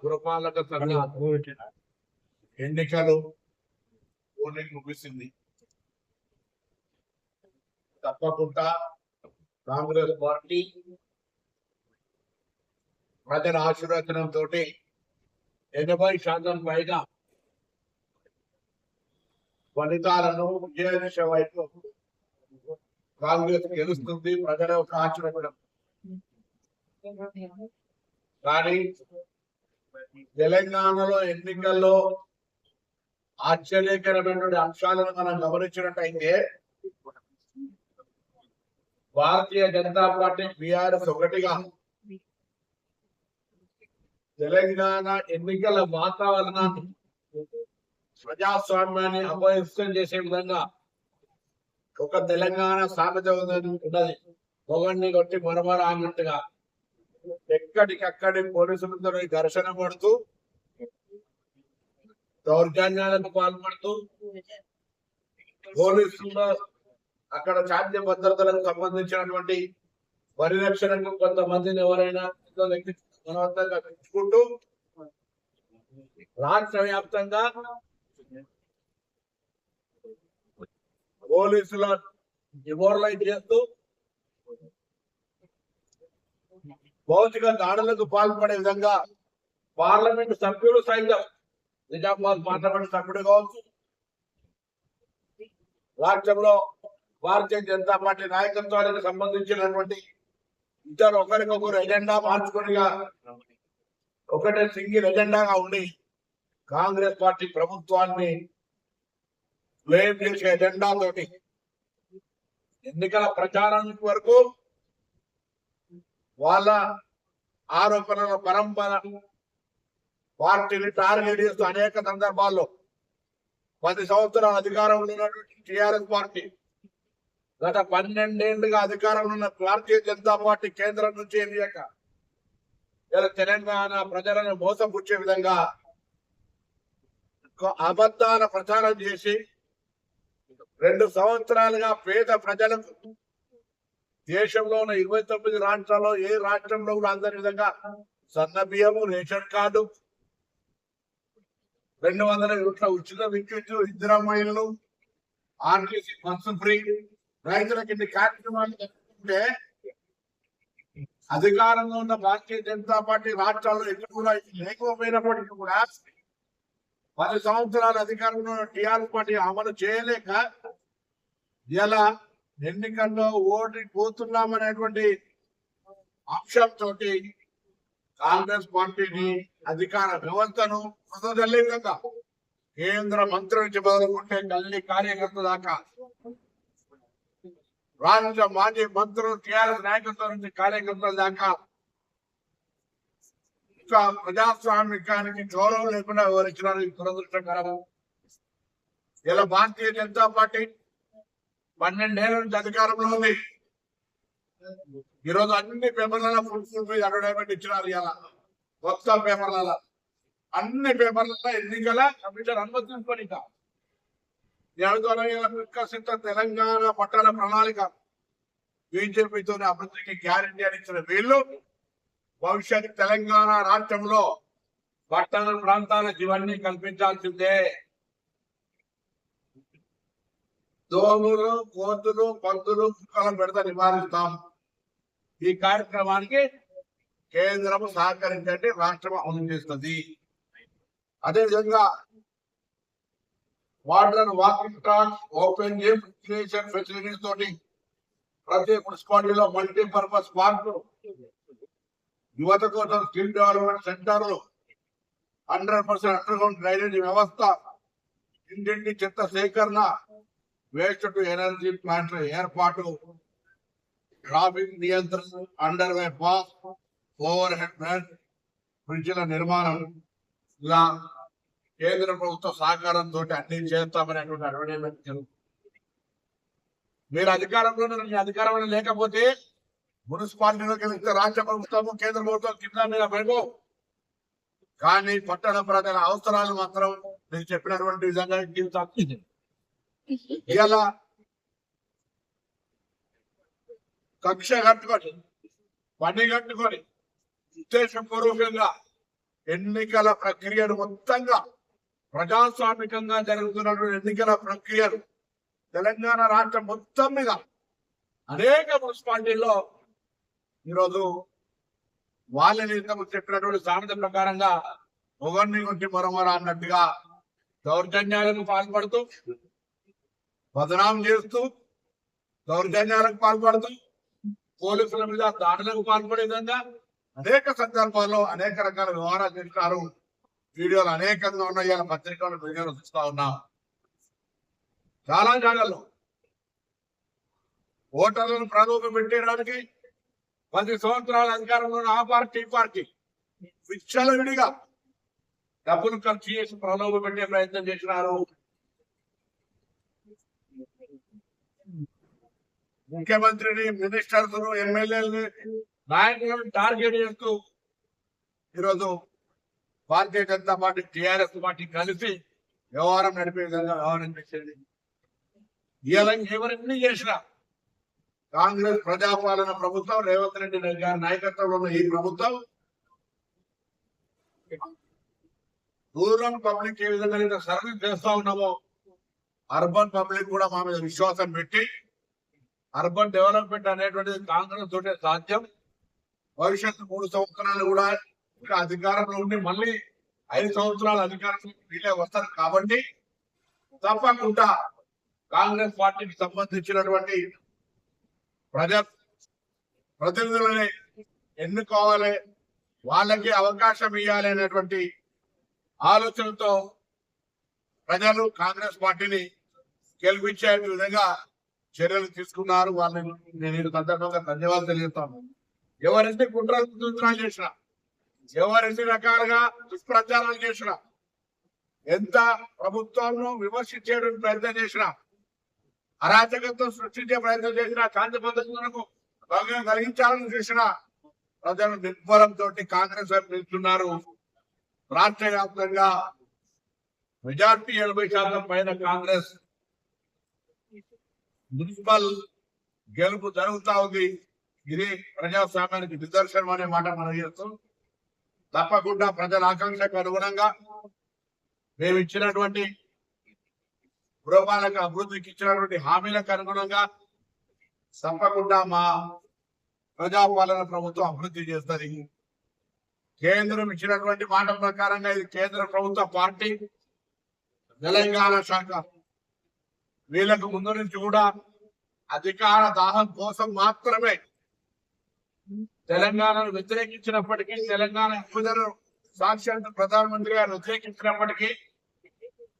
పురపాలక సంఘ ఎన్నికలు పోలింగ్ ముగిసింది. తప్పకుండా కాంగ్రెస్ పార్టీ ప్రజల ఆశీర్వచనంతో 80% పైగా ఫలితాలను విజయదిశ వైపు కాంగ్రెస్ గెలుస్తుంది. ప్రజల యొక్క ఆశీర్వచనం. కానీ తెలంగాణలో ఎన్నికల్లో ఆశ్చర్యకరమైనటువంటి అంశాలను మనం గమనించినట్టయితే భారతీయ జనతా పార్టీ బీఆర్ఎస్ ఒకటిగా తెలంగాణ ఎన్నికల వాతావరణాన్ని ప్రజాస్వామ్యాన్ని అపవిత్రం చేసే విధంగా ఒక తెలంగాణ సామెత ఉన్నది, పొగడిని కొట్టి మరమర అన్నట్టుగా ఎక్కడికక్కడి పోలీసులతో ఘర్షణ పడుతూ దౌర్జన్యాలకు పాల్పడుతూ పోలీసుల్లో అక్కడ శాంతి భద్రతలకు సంబంధించినటువంటి పరిరక్షణకు కొంతమందిని ఎవరైనా బలవంతంగా పెంచుకుంటూ రాష్ట్ర వ్యాప్తంగా పోలీసుల డిమోరలైజ్ చేస్తూ భౌతిక దాడులకు పాల్పడే విధంగా పార్లమెంట్ సభ్యులు సైతం, నిజామాబాద్ పార్లమెంట్ సభ్యుడు కావచ్చు, రాష్ట్రంలో భారతీయ జనతా పార్టీ నాయకత్వానికి సంబంధించినటువంటి ఇద్దరు ఒకరికొకరు ఎజెండా మార్చుకొని ఒకటే సింగిల్ ఎజెండాగా ఉండి కాంగ్రెస్ పార్టీ ప్రభుత్వాన్ని బ్లేమ్ చేసే ఎజెండాతోటి ఎన్నికల ప్రచారానికి వరకు వాళ్ళ ఆరోపణల పరంపర పార్టీని టార్గెట్ చేస్తూ అనేక సందర్భాల్లో 10 సంవత్సరాల అధికారంలో ఉన్నటువంటి టిఆర్ఎస్ పార్టీ గత 12 ఏళ్లుగా అధికారంలో ఉన్న భారతీయ జనతా పార్టీ కేంద్రం నుంచి ఎన్నిక తెలంగాణ ప్రజలను మోసపుచ్చే విధంగా అబద్ధాల ప్రచారం చేసి 2 సంవత్సరాలుగా పేద ప్రజలకు దేశంలో ఉన్న 29 రాష్ట్రాల్లో ఏ రాష్ట్రంలో కూడా అందరి విధంగా సన్న బియ్యము, రేషన్ కార్డు, 200 యూనిట్ల ఉచిత విద్యుత్, ఇందిరామహిళలు, ఆర్టీసీ బస్సు ఫ్రీ, రైతులకు ఇన్ని కార్యక్రమాలు జరుగుతుంటే అధికారంలో ఉన్న భారతీయ జనతా పార్టీ రాష్ట్రాల్లో ఎక్కడ కూడా లేకపోయినప్పటికీ కూడా 10 సంవత్సరాల అధికారంలో ఉన్న టిఆర్ఎస్ పార్టీ అమలు చేయలేక ఇలా ఎన్నికల్లో ఓడిపోతున్నామనేటువంటి అంశంతో కాంగ్రెస్ పార్టీని, అధికార వ్యవస్థను కుదరలే విధంగా కేంద్ర మంత్రి నుంచి మొదలుకుంటే గల్లీ కార్యకర్త దాకా, రాష్ట్ర మాజీ మంత్రులు, టిఆర్ఎస్ నాయకత్వం నుంచి కార్యకర్తల దాకా ఇంకా ప్రజాస్వామికానికి గౌరవం లేకుండా వివరించడం దురదృష్టకరం. ఇలా భారతీయ జనతా పార్టీ 12 ఏళ్ల నుంచి అధికారంలో ఉంది. ఈరోజు అన్ని పేపర్లలో ఫుల్ అడ్వర్టైజ్మెంట్ ఇచ్చినారు. ఇలా మొత్తం పేపర్లలో, అన్ని పేపర్లలో ఎన్నికల కమిషన్ అనుమతించుకొని వికసిత తెలంగాణ పట్టణ ప్రణాళిక బీజేపీతో అభివృద్ధికి గ్యారంటీ అని ఇచ్చిన వీళ్ళు భవిష్యత్ తెలంగాణ రాష్ట్రంలో పట్టణ ప్రాంతాలకు ఇవన్నీ కల్పించాల్సిందే. దోమలు, కోతులు, పందులు, కుక్కలను పెడతా నివారిస్తాం. ఈ కార్యక్రమానికి కేంద్రం సహకరించండి, రాష్ట్రం అమలు చేస్తుంది. అదేవిధంగా water, walking tracks, open gym, recreation facilities తోటి ప్రతి మున్సిపాలిటీలో మల్టీపర్పస్ పార్క్, యువత కోసం స్కిల్ డెవలప్మెంట్ సెంటర్లు, 100% అండర్గ్రౌండ్ డ్రైనేజీ వ్యవస్థ, ఇంటింటి చెత్త సేకరణ, వేస్ట్ టు ఎనర్జీ ప్లాంట్ల ఏర్పాటు, ట్రాఫిక్ నియంత్రణ, under way pass, overhead బ్రిడ్జిల నిర్మాణం, ఇలా కేంద్ర ప్రభుత్వ సహకారంతో అన్ని చేస్తామనేటువంటి అడ్వర్టైజ్మెంట్ జరుగుతుంది. మీరు అధికారంలో లేకపోతే మున్సిపాలిటీలోకి వెళ్తే రాష్ట్ర ప్రభుత్వము, కేంద్ర ప్రభుత్వం కింద మీద పెరుగు, కానీ పట్టణ ప్రజల అవసరాలు మాత్రం మీరు చెప్పినటువంటి విధంగా తీర్చాల్సింది. ఇలా కక్ష కట్టుకొని, పని కట్టుకొని, ఉద్దేశపూర్వకంగా ఎన్నికల ప్రక్రియను మొత్తంగా ప్రజాస్వామికంగా జరుగుతున్నటువంటి ఎన్నికల ప్రక్రియను తెలంగాణ రాష్ట్రం మొత్తం మీద అనేక మున్సిపాలిటీల్లో ఈరోజు వాళ్ళని చెప్పినటువంటి సామెత ప్రకారంగా మొగన్ని కొట్టి మరొమర అన్నట్టుగా దౌర్జన్యాలకు పాల్పడుతూ బదనాం చేస్తూ దౌర్జన్యాలకు పాల్పడుతూ పోలీసుల మీద దాడులకు పాల్పడే విధంగా అనేక సందర్భాల్లో అనేక రకాల వ్యవహారాలు చేస్తారు. వీడియోలు అనేకంగా ఉన్నాయి, పత్రికలు వీడియోలు చూస్తా ఉన్నాం. చాలా జాగాల్లో ఓటర్లను ప్రలోభ పెట్టడానికి 10 సంవత్సరాల అధికారంలో ఆ పార్టీ ఈ పార్టీ విచ్చలవిడిగా డబ్బులు ఖర్చు చేసి ప్రలోభ పెట్టే ప్రయత్నం చేసినారు. ముఖ్యమంత్రిని, మినిస్టర్స్, ఎమ్మెల్యేలని, నాయకులను టార్గెట్ చేస్తూ ఈరోజు Bharatiya Janata party TRS party కలిసి వ్యవహారం నడిపే విధంగా వ్యవహారం చేసేది. ఇలా ఎవరన్నీ చేసినా కాంగ్రెస్ ప్రజాపాలన ప్రభుత్వం, రేవంత్ రెడ్డి గారి నాయకత్వంలో ఉన్న ఈ ప్రభుత్వం రూరల్ పబ్లిక్ ఏ విధంగా సర్వీస్ చేస్తా ఉన్నామో అర్బన్ పబ్లిక్ కూడా మా మీద విశ్వాసం పెట్టి అర్బన్ డెవలప్మెంట్ అనేటువంటిది కాంగ్రెస్ తోటే సాధ్యం. భవిష్యత్తు 3 సంవత్సరాలు కూడా ఇంకా అధికారంలో ఉండి మళ్ళీ 5 సంవత్సరాల అధికారంలో వీళ్ళే వస్తారు కాబట్టి తప్పకుండా కాంగ్రెస్ పార్టీకి సంబంధించినటువంటి ప్రతినిధులని ఎన్నుకోవాలి, వాళ్ళకి అవకాశం ఇవ్వాలి అనేటువంటి ఆలోచనతో ప్రజలు కాంగ్రెస్ పార్టీని గెలిపించే విధంగా చర్యలు తీసుకున్నారు. వాళ్ళని నేను సందర్భంగా ధన్యవాదాలు తెలియజేస్తాను. ఎవరెన్ని కుట్రలు చేసినా, ఎవరెన్ని రకాలుగా దుష్ప్రచారాలు చేసినా, ఎంత ప్రభుత్వంలో విమర్శించేటువంటి ప్రయత్నం చేసినా, అరాచకత్వం సృష్టించే ప్రయత్నం చేసినా, శాంతి భద్రతలకు భంగం కలిగించాలని చేసినా ప్రజలు నిర్భరంతో కాంగ్రెస్ వైపు నిలుస్తున్నారు. రాష్ట్ర వ్యాప్తంగా మెజార్టీ 80% పైన కాంగ్రెస్ మున్సిపల్ గెలుపు జరుగుతా ఉంది. ఇది ప్రజాస్వామ్యానికి నిదర్శనం అనే మాట మనం చేస్తాం. తప్పకుండా ప్రజల ఆకాంక్షకు అనుగుణంగా మేము ఇచ్చినటువంటి పురపాలక అభివృద్ధికి ఇచ్చినటువంటి హామీలకు అనుగుణంగా తప్పకుండా మా ప్రజాపాలన ప్రభుత్వం అభివృద్ధి చేస్తుంది. కేంద్రం ఇచ్చినటువంటి మాట ప్రకారంగా ఇది కేంద్ర ప్రభుత్వ పార్టీ, తెలంగాణ శాఖ వీళ్ళకు ముందు నుంచి కూడా అధికార దాహం కోసం మాత్రమే తెలంగాణను వ్యతిరేకించినప్పటికీ, తెలంగాణ విభజన సాక్షాత్ ప్రధానమంత్రి గారు వ్యతిరేకించినప్పటికీ,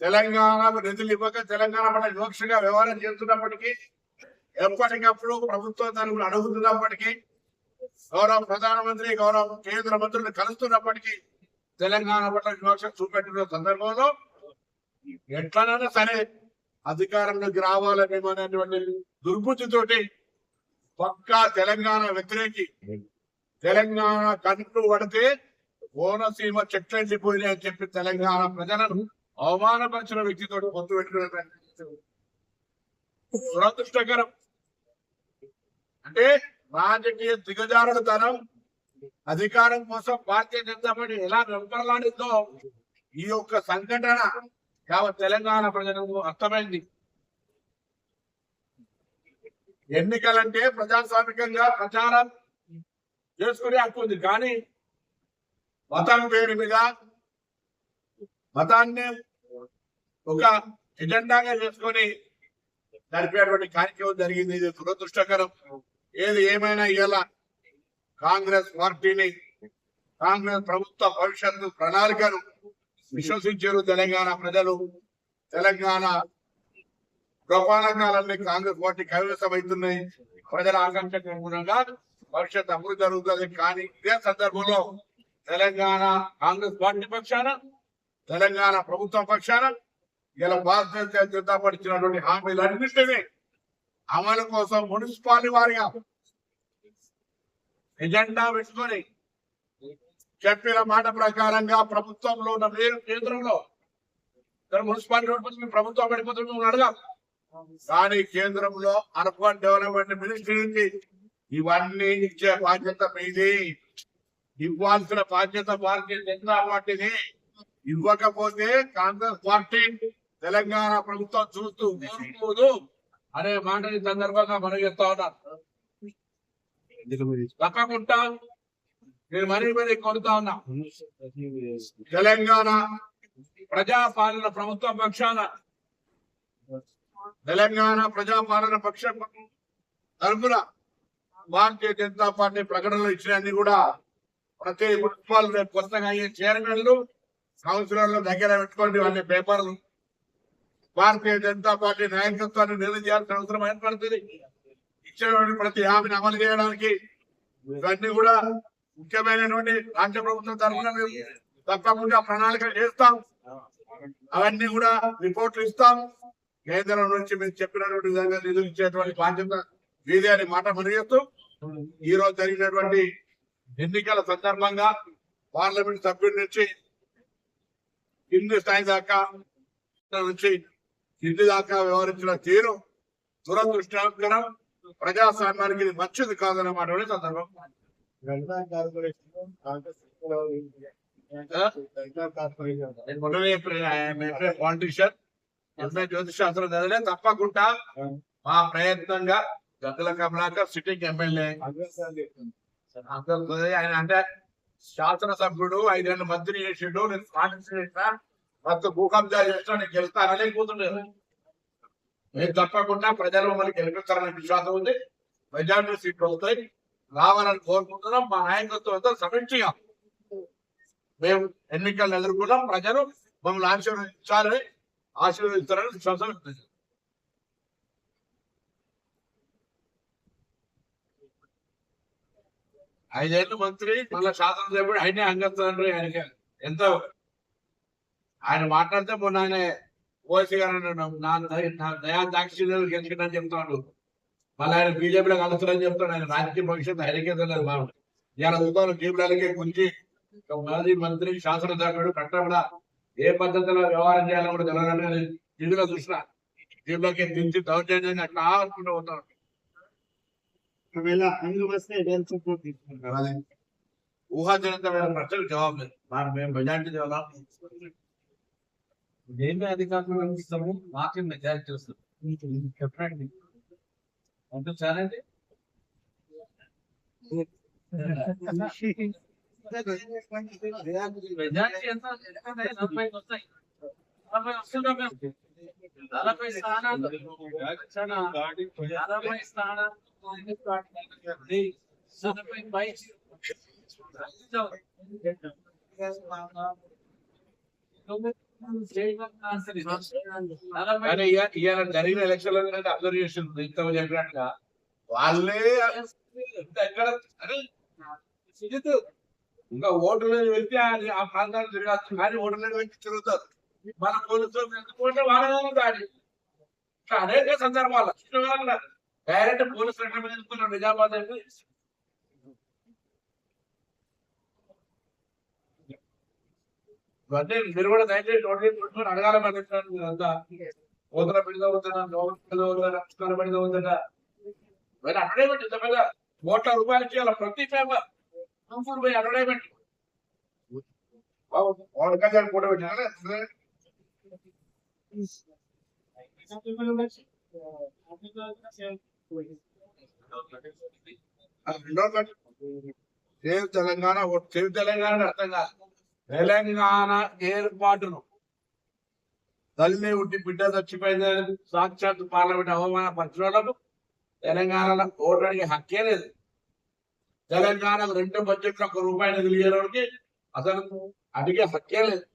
తెలంగాణ నిధులు ఇవ్వక తెలంగాణ పట్ల వివక్షగా వ్యవహారం చేస్తున్నప్పటికీ, ఎప్పటికప్పుడు ప్రభుత్వం దాన్ని అడుగుతున్నప్పటికీ, గౌరవ ప్రధానమంత్రి గౌరవ కేంద్ర మంత్రులు కలుస్తున్నప్పటికీ తెలంగాణ పట్ల వివక్ష చూపెట్టిన సందర్భంలో ఎట్లనైనా సరే అధికారంలోకి రావాలనేటువంటి దుర్బుద్ధితోటి పక్కా తెలంగాణ వ్యతిరేకి, తెలంగాణ కడుపు పడితే కోనసీమ చెట్లెండిపోయినాయి అని చెప్పి తెలంగాణ ప్రజలను అవమానపరిచిన వ్యక్తితో పొత్తు పెట్టుకునే దురదృష్టకరం. అంటే రాజకీయ దిగజారుడుతనం, అధికారం కోసం భారతీయ జనతా పార్టీ ఎలా వెంపర్లాడిందో ఈ యొక్క సంఘటన యావత్ తెలంగాణ ప్రజలకు అర్థమైంది. ఎన్నికలంటే ప్రజాస్వామికంగా ప్రచారం చేసుకునే హక్కు ఉంది, కానీ మతం పేరు మీద మతాన్ని ఒక ఎజెండాగా చేసుకొని నడిపేటువంటి కార్యక్రమం జరిగింది. ఇది దురదృష్టకరం. ఏది ఏమైనా ఇలా కాంగ్రెస్ పార్టీని, కాంగ్రెస్ ప్రభుత్వ భవిష్యత్తు ప్రణాళికను విశ్వసించారు తెలంగాణ ప్రజలు. తెలంగాణ గోపాలకాలన్నీ కాంగ్రెస్ పార్టీ కైవసమవుతున్నాయి. ప్రజల ఆకాంక్షకు అనుగుణంగా భవిష్యత్ అభివృద్ధి జరుగుతుంది. కానీ ఇదే సందర్భంలో తెలంగాణ కాంగ్రెస్ పార్టీ పక్షాన, తెలంగాణ ప్రభుత్వం పక్షాన ఇలా భారతీయ జనతా పార్టీ ఇచ్చినటువంటి హామీలన్నింటినీ అమలు కోసం మున్సిపాలిటీ వారిగా ఎజెండా పెట్టుకొని చెప్పిన మాట ప్రకారంగా ప్రభుత్వంలో ఉన్న వేరు కేంద్రంలో మున్సిపాలిటీ ప్రభుత్వం పడిపోతుంది అడగాం. కానీ కేంద్రంలో అర్బన్ డెవలప్మెంట్ మినిస్ట్రీ నుంచి ఇవన్నీ ఇచ్చే బాధ్యత మీది. ఇవ్వాల్సిన బాధ్యత భారతీయ జనతా పార్టీని. ఇవ్వకపోతే కాంగ్రెస్ పార్టీ తెలంగాణ ప్రభుత్వం చూస్తూ ఊరుకోదు అనే మాటని సందర్భంగా మనం చెప్తా ఉన్నాను. తప్పకుండా నేను మరీ కోరుతా ఉన్నా, తెలంగాణ ప్రజాపాలన ప్రభుత్వం పక్షాన, తెలంగాణ ప్రజాపాలన పక్షం తరఫున భారతీయ జనతా పార్టీ ప్రకటనలు ఇచ్చినన్ని కూడా ప్రతి మున్సిపల్ రేపు కొత్తగా అయ్యే చైర్మన్లు కౌన్సిలర్లు దగ్గర పెట్టుకోండి. అన్ని పేపర్లు భారతీయ జనతా పార్టీ నాయకత్వాన్ని నిర్ణయించాల్సిన అవసరం ఏర్పడుతుంది. ఇచ్చినటువంటి ప్రతి హామీని అమలు చేయడానికి ఇవన్నీ కూడా ముఖ్యమైనటువంటి రాష్ట్ర ప్రభుత్వం తరఫున తప్పకుండా ప్రణాళికలు చేస్తాం. అవన్నీ కూడా రిపోర్ట్లు ఇస్తాం. కేంద్రం నుంచి మీరు చెప్పినటువంటి విధంగా నిధులు ఇచ్చేటువంటి బాధ్యత మీదే అని మాట మనగేస్తూ, ఈ రోజు జరిగినటువంటి ఎన్నికల సందర్భంగా పార్లమెంట్ సభ్యుడి నుంచి కింది స్థాయి దాకా నుంచి కింది దాకా వ్యవహరించిన తీరు దురదృష్టకరం. ప్రజాస్వామ్యానికి ఇది మంచిది కాదన్నమాట సందర్భం. పాలిటిషియన్ జ్యోతిషాస్త్రం చదివే తప్పకుండా మా ప్రయత్నంగా గద్దల కమలాకర్ సిట్టింగ్ ఎమ్మెల్యే ఆయన అంటే శాసనసభ్యుడు 5 ఏళ్ళు మంత్రి చేసిండు. నేను చేసిన మొత్తం భూకబ్జా చేసినా నేను గెలుస్తానని కూతుండేది. నేను తప్పకుండా ప్రజలు మమ్మల్ని గెలిపిస్తారనే విశ్వాసం ఉంది. మెజార్టీ సీట్లు వస్తాయి, రావాలని కోరుకుంటున్నాం. మా నాయకత్వం అంతా సమీక్షగా మేము ఎన్నికలను ఎదుర్కొన్నాం. ప్రజలు మమ్మల్ని ఆశీర్వదించాలని ఆశీర్వదిస్తారని విశ్వాసం ఉంది. ఐదేళ్ళు మంత్రి మళ్ళీ శాసనసభ్యుడు ఆయనే అంగస్తానండ్రి. ఆయనకి ఎంతో ఆయన మాట్లాడితే మొన్న ఆయన ఓసీ గారు దయా దాక్షిణ్యాలు గెలిచిందని చెప్తాడు. మళ్ళీ ఆయన బీజేపీలో కలుస్తారని చెప్తాడు. ఆయన రాజకీయ భవిష్యత్తు ఆయనకే తెలియదు. బాబు ఇవాళ ఉద్యోగం జీవులకే గురించి మాజీ మంత్రి శాసనసభ్యుడు కట్టబడా ఏ పద్ధతిలో వ్యవహారం చేయాలని కూడా తెలియాలని టీవీలో చూసిన జీవులకి దించి దౌర్జన్యాన్ని అట్లా ఆడుకుంటూ పోతాడు. ఊహాజనితమైన ప్రశ్నలకు జవాబు లేదు. మేము మెజార్టీ జవాబు దేని అధికారులు అందిస్తాము, మాకే మెజారిటీ వస్తుంది. చెప్పండి అంటే చాలండి. మెజారిటీ ఎంత? 40 వస్తాయి. 40 వస్తుందా? 40 స్థానాలు 40 స్థానాలు 40 జరిగిన ఎలక్షన్ అబ్జర్వేషన్ ఇంత చెప్పినట్టుగా వాళ్ళే ఎక్కడ ఇంకా ఓటులను వెళ్తే ఆ ప్రాంతాలు తిరగచ్చు, కానీ ఓటులను వెళ్తే తిరుగుతారు. మన పోలీసులు ఎందుకుంటే వాళ్ళ దాడి అనేక సందర్భాలు డైరెక్ట్ పోలీసులు ఎక్కడ తీసుకున్నాం నిజామాబాద్ అంటే ఇవన్నీ మీరు కూడా దయచేసి ఓట్లు అడగాలి. అంతా ఓతల పెడితే అవుతుందా, నమస్కారం పెడితే అవుతుందా, అడ్వర్టైజ్మెంట్ ఇంత పెద్ద ₹1,00,000 ఇచ్చేయాలి ప్రతి పేపర్. పోయి అడ్వర్టైజ్మెంట్ ఫోటో పెట్టారా? సేవ్ తెలంగాణ, సేవ్ తెలంగాణ అర్థం కాదు. తెలంగాణ ఏర్పాటును తల్లి ఉట్టి బిడ్డ చచ్చిపోయిందని సాక్షాత్ పార్లమెంట్ అవమాన పరచడానికి తెలంగాణలో ఓటడికి హక్కే లేదు. తెలంగాణకు 2 బడ్జెట్లు ₹1 నిధులు ఇవ్వడానికి అసలు అడిగే హక్కే లేదు.